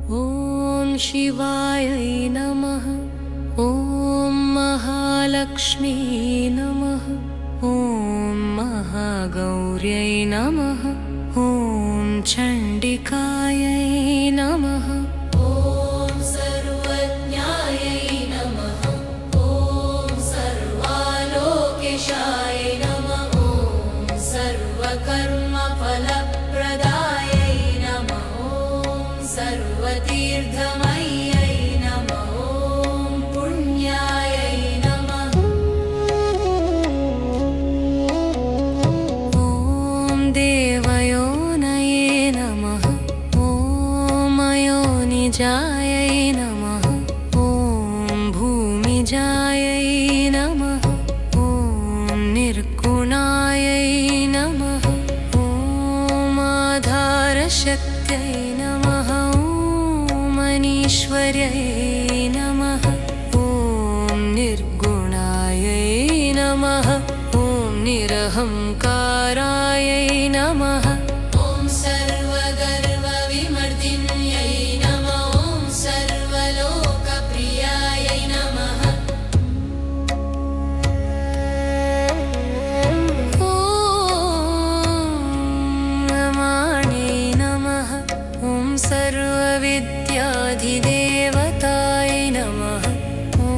ॐ शिवायै नमः। ॐ महालक्ष्मी नमः। ॐ महागौर्यै नमः। ॐ चण्डिकायै नमः। ॐ सर्वज्ञायै नमः। ॐ सर्वालोकेशाय नमः। ॐ सर्वकर्मफलप्रदायै नमः। ॐ सर्वतीर्थमय्यै नमः। ॐ पुण्यायै नमः। ॐ देवयोनये नमः। ॐ अयोनिजायै नमः। ॐ भूमिजायै नमः। ॐ निर्गुणायै नमः। ॐ आधारशक्त्यै नमः। ॐ अनीश्वर्यै नमः। ॐ निर्गुणायै नमः। ॐ निरहङ्कारायै नमः। ॐ सर्वगर्वविमर्दिन्यै नमः। ॐ सर्वलोकप्रियायै नमः। ॐ रमाण्यै नमः। ॐ सर्वविद्याधिदेवतायै नमः। ॐ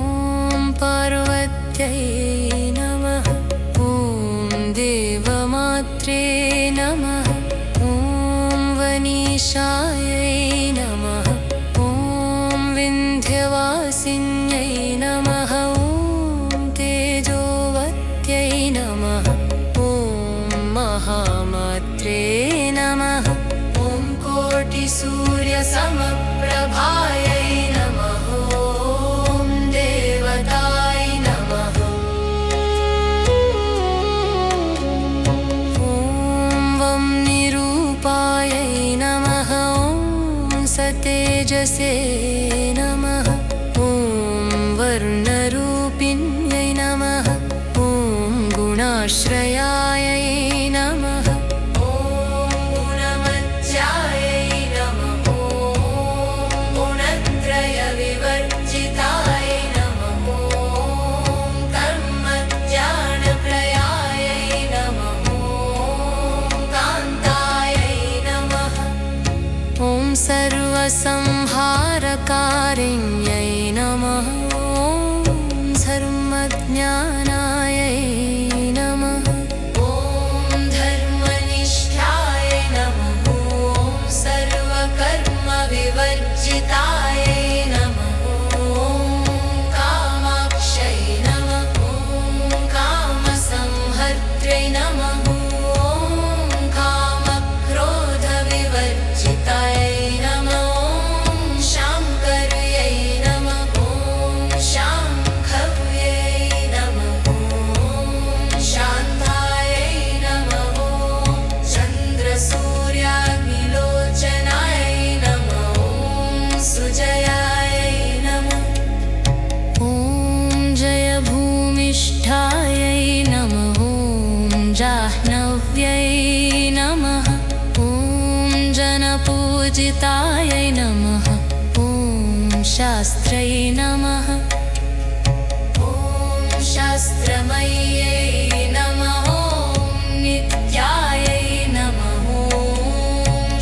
पार्वत्यै नमः। ॐ देवमात्रे नमः। ॐ वनीशायै नमः। ॐ विन्ध्यवासिन्यै नमः। ॐ तेजोवत्यै नमः। ॐ महामात्रे नमः। ॐ कोटिसूर्यसमप्रभायै नमः। ॐ देवताय नमः। ॐ वं निरूपायै नमः। ॐ सतेजसे नमः। ॐ वर्णरूपिण्यै नमः। ॐ गुणाश्रयायै नमः। ॐ गुणमध्यायै नमः। ॐ गुणत्रयविवर्जिताय नमः। ॐ कर्मज्ञानप्रयायै नमः। ॐ कान्तायै नमः। ॐ सर्वसंहारकारिण्यै नमः। ॐ धर्मज्ञानायै नमः। ॐ धर्मनिष्ठाय नमः। ॐ सर्वकर्मविवर्जितायै नमः। ॐ कामाक्ष्यै नमः। ॐ कामसंहर्त्र्यै नमः। ॐ कामक्रोधविवर्जितायै नमः। ॐ शाङ्कर्यै नमः। ॐ शाङ्भव्यै नमः। ॐ शान्तायै नमः। ॐ चन्द्रसूर्याग्निलोचनायै नमः। ॐ सुजयायै नमः। ॐ जयभूमिष्ठायै नमः। ॐ जाह्नव्यै नमः। ॐ जनपूजितायै नमः। ॐ शास्त्रै नमः। ॐ शास्त्रमय्यै नमः। ॐ नित्यायै नमः। ॐ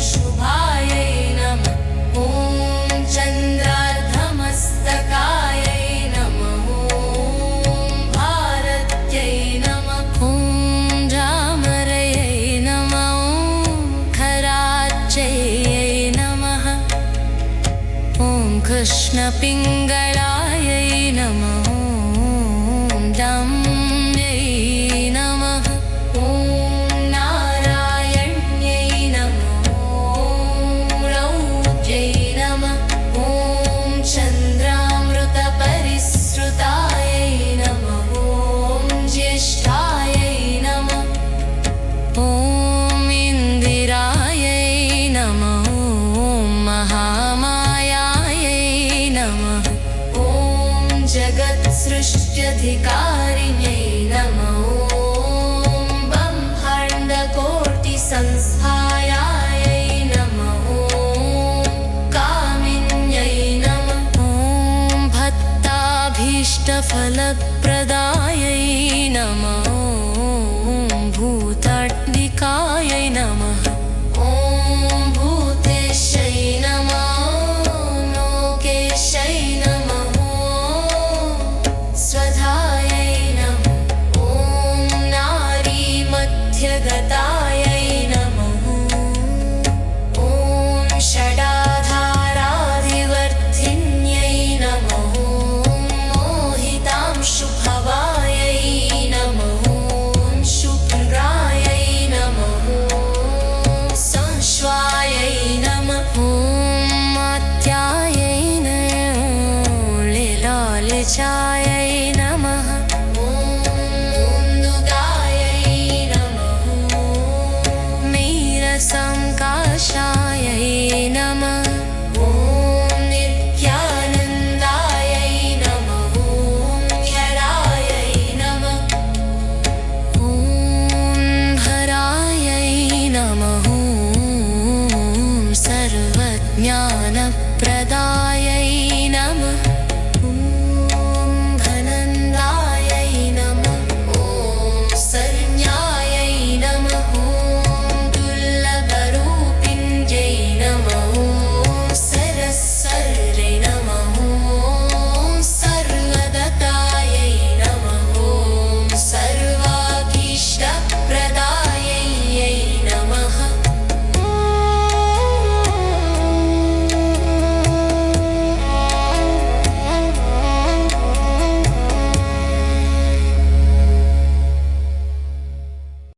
शुभायै नमः। ॐ चन्द्रार्धमस्तकायै नमः। ॐ भारत्यै नमः। ॐ जामरयै नमः। ॐ खराच्यै नमः। ॐ कृष्णपिङ्गळायै नमः। ॐ दाम्यै नमः। ॐ नारायण्यै नमः। ॐ रौद्र्यै नमः। ॐ चन्द्रामृतपरिसृतायै नमः। ॐ ज्येष्ठायै नमः। ॐ इन्दिरायै नमः। ॐ महामायायै नमः। ॐ फलप्रदायै नमः ॐ भूतात्मिकायै नमः ॐ भूतेशै नमः लोकेशै नमः स्वधायै नमः ॐ नारीमध्यगतायै